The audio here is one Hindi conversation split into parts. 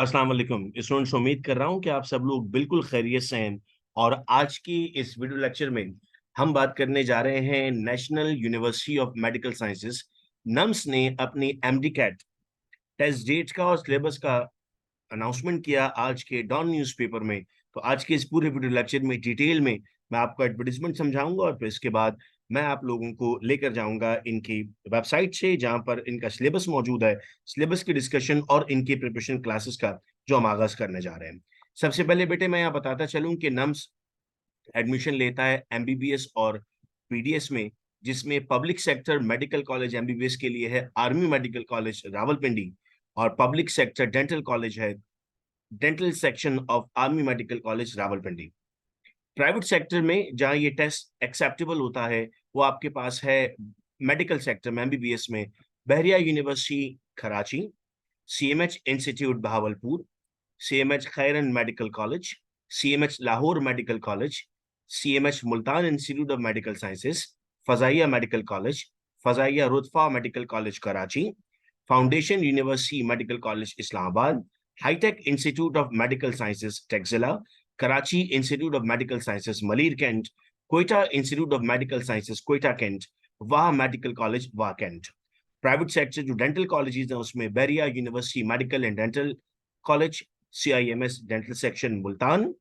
अस्सलाम वालेकुम स्टूडेंट्स, उम्मीद कर रहा हूं कि आप सब लोग बिल्कुल खैरियत से हैं। और आज की इस वीडियो लेक्चर में हम बात करने जा रहे हैं national university of medical sciences nums ने अपनी एमडी कैट टेस्ट डेट का और सिलेबस का अनाउंसमेंट किया आज के डॉन न्यूज़पेपर में। तो आज के इस पूरे वीडियो लेक्चर में डिटेल में मैं आपको एडवर्टीजमेंट समझाऊंगा और फिर इसके बाद मैं आप लोगों को लेकर जाऊंगा इनकी वेबसाइट से जहां पर इनका सिलेबस मौजूद है, सिलेबस की डिस्कशन और इनकी प्रिपरेशन क्लासेस का जो हम आगाज करने जा रहे हैं। सबसे पहले बेटे मैं यहाँ बताता चलूं कि नम्स एडमिशन लेता है एमबीबीएस और पीडीएस में, जिसमें public sector medical college MBBS के लिए है आर्मी मेडिकल कॉलेज रावलपिंडी, और पब्लिक सेक्टर डेंटल कॉलेज है dental section of army medical college Rawalpindi. Private sector में जहां ये टेस्ट एक्सेप्टेबल होता है वो आपके पास है मेडिकल सेक्टर में एमबीबीएस में Bahria university Karachi, CMH institute Bahawalpur, CMH Kharian medical college, CMH Lahore medical college, CMH Multan institute of medical sciences, Fazaia medical college, Fazaia Ruth Pfau medical college Karachi, foundation university medical college Islamabad, हाईटेक institute of medical sciences Taxila, Karachi institute of medical sciences Malir Cantt, Quetta institute of medical sciences Quetta Cantt, Wah medical college Wah Cantt. Private sector जो डेंटल कॉलेजेस हैं उसमें Bairiya university medical and dental college, CIMS dental section Multan,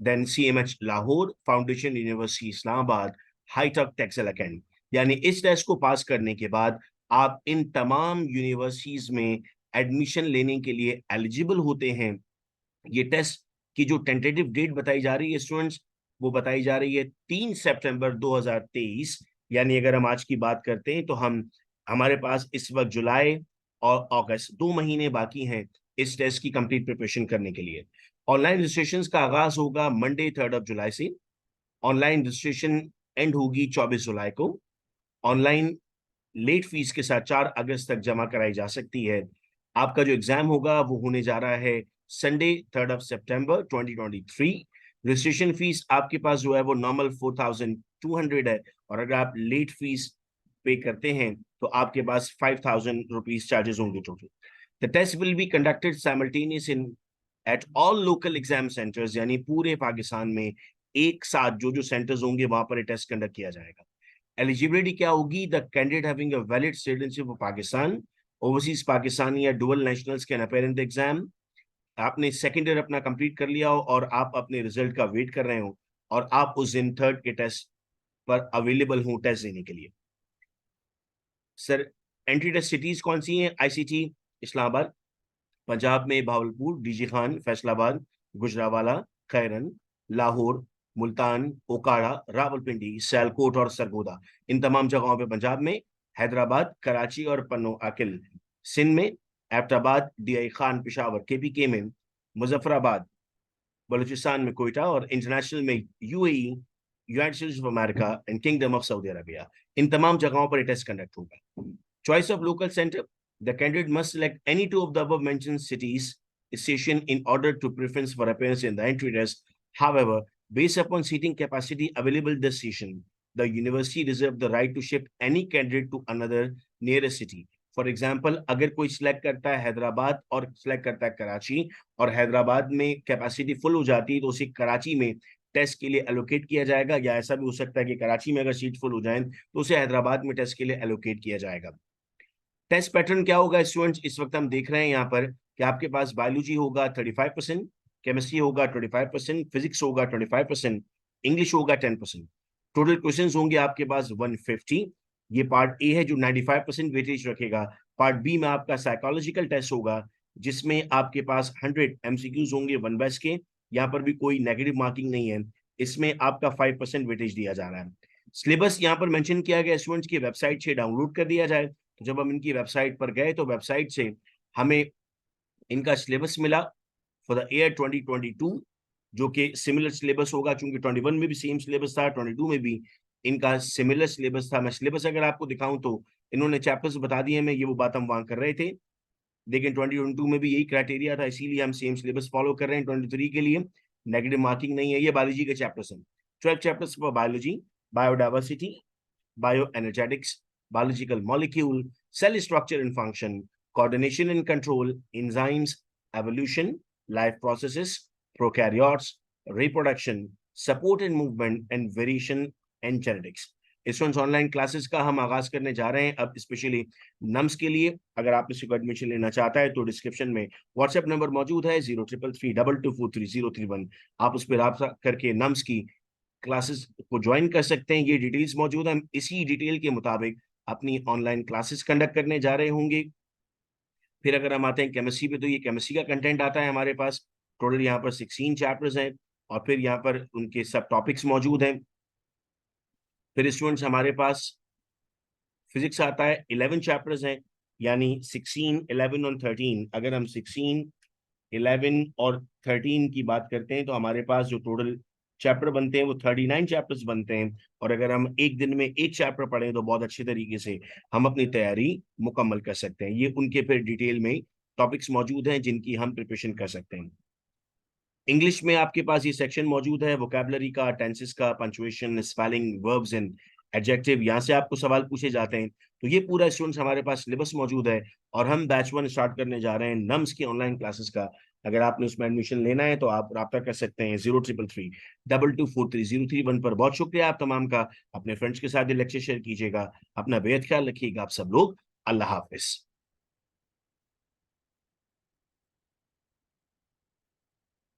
then CMH Lahore, foundation university Islamabad, hightech textile academy. यानी इस टेस्ट को पास करने के बाद आप इन तमाम यूनिवर्सिटीज में एडमिशन लेने के लिए एलिजिबल होते हैं। ये टेस्ट की जो टेंटेटिव डेट बताई जा रही है स्टूडेंट्स, वो बताई जा रही है 3 सितंबर 2023। यानी अगर हम आज की बात करते हैं तो हमारे पास इस वक्त जुलाई और अगस्त 2 महीने बाकी हैं इस टेस्ट की कंप्लीट प्रिपरेशन करने के लिए। ऑनलाइन रजिस्ट्रेशन का आगाज होगा मंडे 3 जुलाई से। ऑनलाइन रजिस्ट्रेशन एंड होगी 24 जुलाई को। ऑनलाइन लेट फीस के साथ 4 अगस्त तक जमा कराई जा सकती है। आपका जो एग्जाम होगा वो होने जा रहा है संडे 3 सितंबर 2023। रजिस्ट्रेशन फीस आपके पास जो है वो नॉर्मल 4200 है, और अगर आप लेट फीस पे करते हैं तो आपके पास 5000 रुपीज चार्जेस होंगे total. The test will be conducted simultaneous in at all local exam centres, यानी पूरे पाकिस्तान में एक साथ जो जो सेंटर्स होंगे वहां पर टेस्ट कंडक्ट किया जाएगा। एलिजिबिलिटी क्या होगी? The candidate having a valid citizenship of Pakistan, overseas Pakistani या dual nationals can appear in the exam. आपने सेकेंड ईयर अपना कंप्लीट कर लिया हो और आप अपने रिजल्ट का वेट कर रहे हो और आप उस दिन थर्ड के टेस्ट पर अवेलेबल हो टेस्ट देने के लिए। सर, एंट्री टेस्ट सिटीज कौन सी हैं? आईसीटी इस्लामाबाद, पंजाब में भावलपुर, डीजी खान फैसलाबाद, गुजरावाला, खैरन, लाहौर, मुल्तान, ओकाड़ा, रावलपिंडी, सियालकोट और सरगोदा, इन तमाम जगहों पे पंजाब में। हैदराबाद, कराची और पन्नो आकिल सिंध में। एबटाबाद, डीआई खान पेशावर केपीके में। मुजफ्फराबाद बलूचिस्तान में कोयटा, और इंटरनेशनल में UAE, United States of America and Kingdom of Saudi Arabia. इन तमाम जगहों पर टेस्ट कंडक्ट होगा। Choice of local centre, the candidate must select any two of the above mentioned cities station in order to preference for appearance in the entry test. However, based upon seating capacity available this session, the university reserve the right to shift any candidate to another nearest city. For example, अगर कोई सिलेक्ट करता है हैदराबाद और सिलेक्ट करता है कराची, और हैदराबाद में कैपेसिटी फुल हो जाती है तो उसे कराची में टेस्ट के लिए एलोकेट किया जाएगा, या ऐसा भी हो सकता है कि कराची में अगर सीट फुल हो जाए तो उसे हैदराबाद में टेस्ट के लिए एलोकेट किया जाएगा। टेस्ट पैटर्न क्या होगा स्टूडेंट्स? इस वक्त हम देख रहे हैं यहाँ पर कि आपके पास बायोलॉजी होगा 35%, केमिस्ट्री होगा 25%, फिजिक्स होगा 25%, इंग्लिश होगा 10%। टोटल क्वेश्चंस होंगे आपके पास 150। ये पार्ट ए है जो 95% वेटेज रखेगा। पार्ट बी में आपका साइकोलॉजिकल टेस्ट होगा जिसमें आपके पास 100 एमसीक्यूज होंगे 1 बैच के। यहाँ पर भी कोई नेगेटिव मार्किंग नहीं है, इसमें आपका 5% वेटेज दिया जा रहा है। सिलेबस यहाँ पर मेंशन किया गया स्टूडेंट्स की वेबसाइट से डाउनलोड कर दिया जाए। जब हम इनकी वेबसाइट पर गए तो वेबसाइट से हमें इनका सिलेबस मिला फॉर द ईयर 2022, जो कि सिमिलर सिलेबस होगा, चूंकि 21 में भी सेम सिलेबस था, 22 में भी इनका सिमिलर सिलेबस था। मैं सिलेबस अगर आपको दिखाऊं तो इन्होंने चैप्टर्स बता दिए मैं ये वो बात हम वहां कर रहे थे, लेकिन 2022 में भी यही क्राइटेरिया था, इसीलिए हम सेम सिलेबस फॉलो कर रहे हैं 23 के लिए। नेगेटिव मार्किंग नहीं है। ये बायोलॉजी के चैप्टर्स हैं, 12 chapters for biology, biodiversity, bioenergetics, biological molecule, cell structure and function, coordination and control, enzymes, evolution, life processes, prokaryotes, reproduction, support and movement, and variation and genetics. Students online classes का हम आगाज करने जा रहे हैं अब स्पेशली नम्स के लिए। अगर आप इसी को एडमिशन लेना चाहता है तो डिस्क्रिप्शन में व्हाट्सएप नंबर मौजूद है 033322433031। आप उस पर राब्ता करके नम्स की क्लासेस को ज्वाइन कर सकते हैं। ये डिटेल्स मौजूद हैं, हम इसी डिटेल के मुताबिक अपनी ऑनलाइन क्लासेस कंडक्ट करने जा रहे होंगे। फिर अगर हम आते हैं केमिस्ट्री पे, तो ये केमिस्ट्री का कंटेंट आता है हमारे पास। टोटल यहाँ पर 16 चैप्टर्स हैं और फिर यहाँ पर उनके सब टॉपिक्स मौजूद हैं। फिर स्टूडेंट्स हमारे पास फिजिक्स आता है, 11 चैप्टर्स हैं, यानी 16, 11 और 13। अगर हम 16, 11 और 13 की बात करते हैं तो हमारे पास जो टोटल चैप्टर बनते हैं वो 39 चैप्टर्स बनते हैं। और अगर हम एक दिन में एक चैप्टर पढ़ें तो बहुत अच्छे तरीके से हम अपनी तैयारी मुकम्मल कर सकते हैं। ये उनके फिर डिटेल में टॉपिक्स मौजूद हैं जिनकी हम प्रिपरेशन कर सकते हैं। इंग्लिश में आपके पास ये सेक्शन मौजूद है वोकैबुलरी का, टेंसेस का, punctuation, spelling, verbs and adjective. यहाँ से आपको सवाल पूछे जाते हैं। तो ये पूरा स्टूडेंट्स हमारे पास सिलेबस मौजूद है और हम बैच 1 स्टार्ट करने जा रहे हैं नम्स की ऑनलाइन क्लासेस का। अगर आपने उसमें एडमिशन लेना है तो आप राब्ता कर सकते हैं 033322433031 पर। बहुत शुक्रिया आप तमाम का। अपने फ्रेंड्स के साथ ये लेक्चर शेयर कीजिएगा। अपना बेहद ख्याल रखिएगा आप सब लोग। अल्लाह हाफिज।